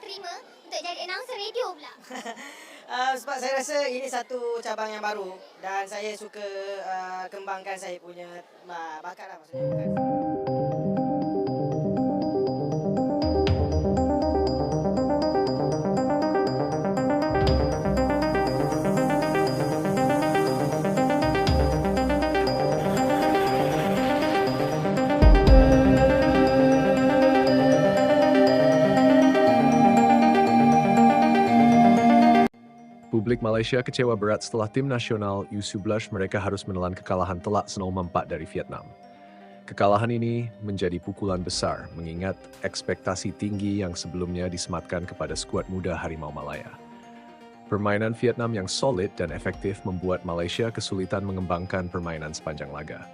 terima untuk jadi announcer radio pula? Sebab saya rasa ini satu cabang yang baru dan saya suka kembangkan saya punya bakat lah maksudnya. Publik Malaysia kecewa berat setelah tim nasional U11 mereka harus menelan kekalahan telak 0-4 dari Vietnam. Kekalahan ini menjadi pukulan besar mengingat ekspektasi tinggi yang sebelumnya disematkan kepada skuad muda Harimau Malaya. Permainan Vietnam yang solid dan efektif membuat Malaysia kesulitan mengembangkan permainan sepanjang laga.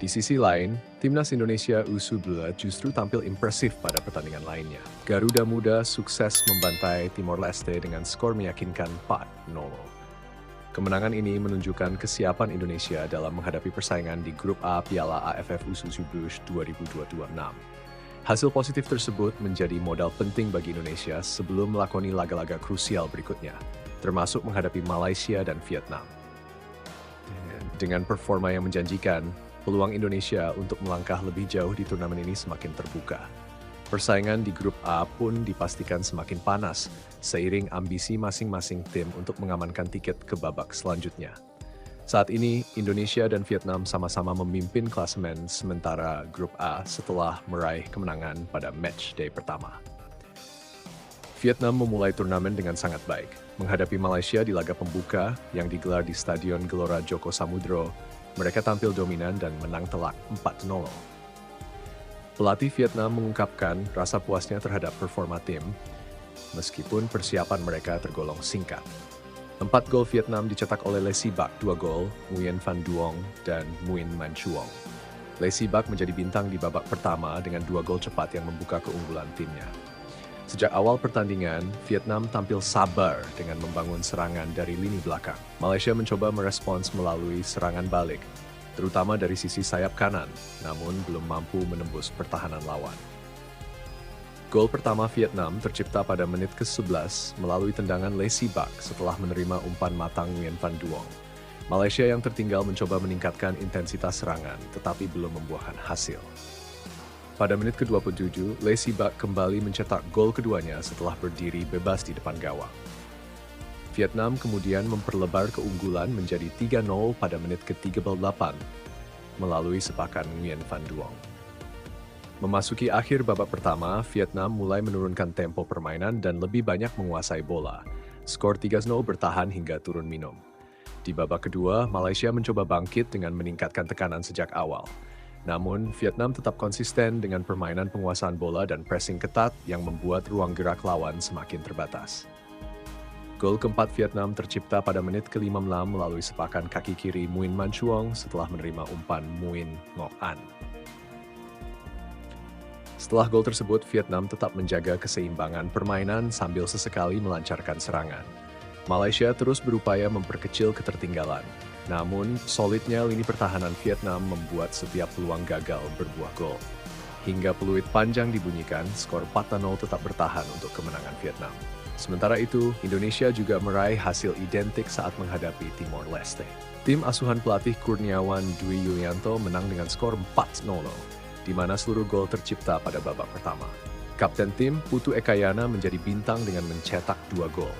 Di sisi lain, timnas Indonesia U11 justru tampil impresif pada pertandingan lainnya. Garuda Muda sukses membantai Timor Leste dengan skor meyakinkan 4-0. Kemenangan ini menunjukkan kesiapan Indonesia dalam menghadapi persaingan di Grup A Piala AFF U17 2026. Hasil positif tersebut menjadi modal penting bagi Indonesia sebelum melakoni laga-laga krusial berikutnya, termasuk menghadapi Malaysia dan Vietnam. Dengan performa yang menjanjikan, peluang Indonesia untuk melangkah lebih jauh di turnamen ini semakin terbuka. Persaingan di Grup A pun dipastikan semakin panas, seiring ambisi masing-masing tim untuk mengamankan tiket ke babak selanjutnya. Saat ini, Indonesia dan Vietnam sama-sama memimpin klasemen sementara Grup A setelah meraih kemenangan pada match day pertama. Vietnam memulai turnamen dengan sangat baik, menghadapi Malaysia di laga pembuka yang digelar di Stadion Gelora Joko Samudro. Mereka tampil dominan dan menang telak 4-0. Pelatih Vietnam mengungkapkan rasa puasnya terhadap performa tim, meskipun persiapan mereka tergolong singkat. 4 gol Vietnam dicetak oleh Le Si Bak 2 gol, Nguyen Van Duong, dan Nguyen Man Chuong. Le Si Bak menjadi bintang di babak pertama dengan 2 gol cepat yang membuka keunggulan timnya. Sejak awal pertandingan, Vietnam tampil sabar dengan membangun serangan dari lini belakang. Malaysia mencoba merespons melalui serangan balik, terutama dari sisi sayap kanan, namun belum mampu menembus pertahanan lawan. Gol pertama Vietnam tercipta pada menit ke-11 melalui tendangan Le Si Bak setelah menerima umpan matang Nguyen Van Duong. Malaysia yang tertinggal mencoba meningkatkan intensitas serangan, tetapi belum membuahkan hasil. Pada menit ke-27, Le Si Bak kembali mencetak gol keduanya setelah berdiri bebas di depan gawang. Vietnam kemudian memperlebar keunggulan menjadi 3-0 pada menit ke-38 melalui sepakan Nguyen Van Duong. Memasuki akhir babak pertama, Vietnam mulai menurunkan tempo permainan dan lebih banyak menguasai bola. Skor 3-0 bertahan hingga turun minum. Di babak kedua, Malaysia mencoba bangkit dengan meningkatkan tekanan sejak awal. Namun, Vietnam tetap konsisten dengan permainan penguasaan bola dan pressing ketat yang membuat ruang gerak lawan semakin terbatas. Gol keempat Vietnam tercipta pada menit ke-56 melalui sepakan kaki kiri Nguyen Man Chuong setelah menerima umpan Nguyen Ngoc An. Setelah gol tersebut, Vietnam tetap menjaga keseimbangan permainan sambil sesekali melancarkan serangan. Malaysia terus berupaya memperkecil ketertinggalan. Namun, solidnya lini pertahanan Vietnam membuat setiap peluang gagal berbuah gol. Hingga peluit panjang dibunyikan, skor 4-0 tetap bertahan untuk kemenangan Vietnam. Sementara itu, Indonesia juga meraih hasil identik saat menghadapi Timor Leste. Tim asuhan pelatih Kurniawan Dwi Yulianto menang dengan skor 4-0, di mana seluruh gol tercipta pada babak pertama. Kapten tim, Putu Ekayana menjadi bintang dengan mencetak 2 gol.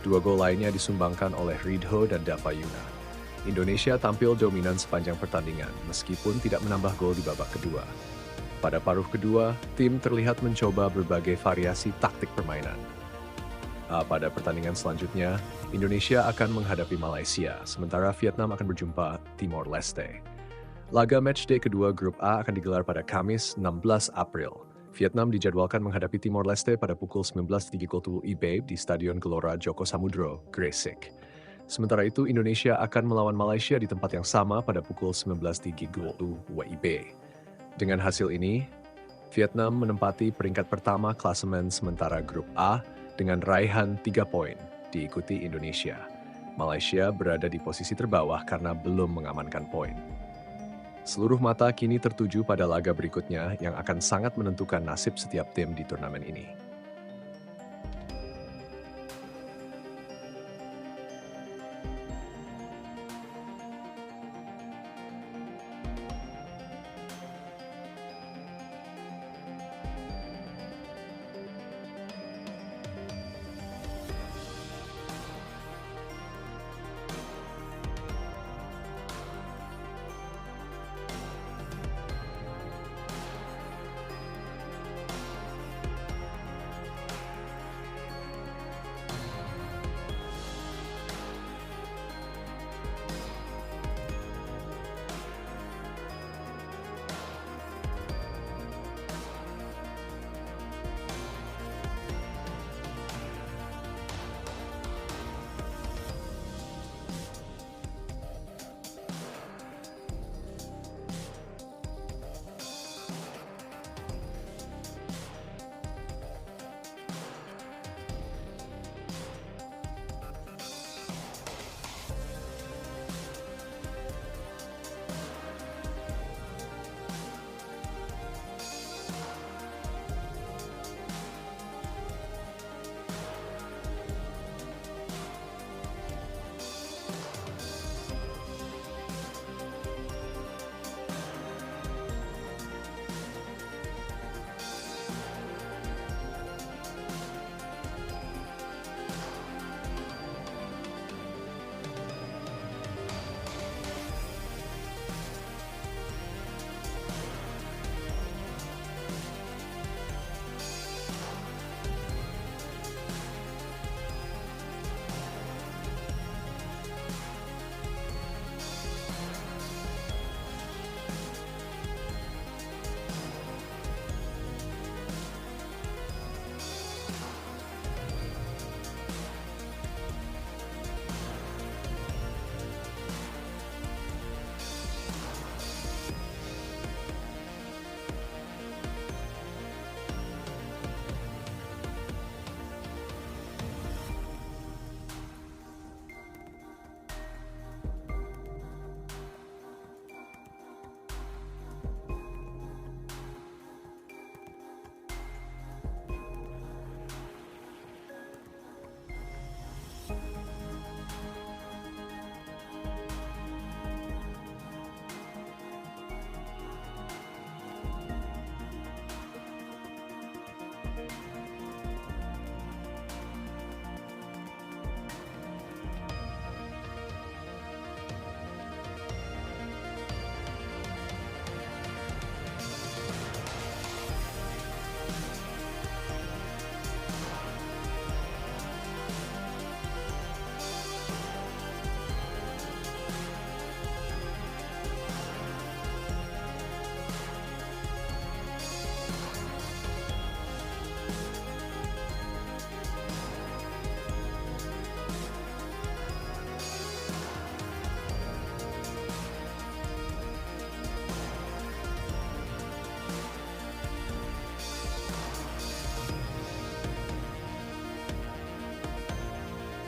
2 gol lainnya disumbangkan oleh Ridho dan Dava Yuna. Indonesia tampil dominan sepanjang pertandingan, meskipun tidak menambah gol di babak kedua. Pada paruh kedua, tim terlihat mencoba berbagai variasi taktik permainan. Pada pertandingan selanjutnya, Indonesia akan menghadapi Malaysia, sementara Vietnam akan berjumpa Timor Leste. Laga matchday kedua Grup A akan digelar pada Kamis 16 April. Vietnam dijadwalkan menghadapi Timor Leste pada pukul 19.30 WIB di Stadion Gelora Joko Samudro, Gresik. Sementara itu, Indonesia akan melawan Malaysia di tempat yang sama pada pukul 19.30 WIB. Dengan hasil ini, Vietnam menempati peringkat pertama klasemen sementara Grup A dengan raihan 3 poin, diikuti Indonesia. Malaysia berada di posisi terbawah karena belum mengamankan poin. Seluruh mata kini tertuju pada laga berikutnya yang akan sangat menentukan nasib setiap tim di turnamen ini.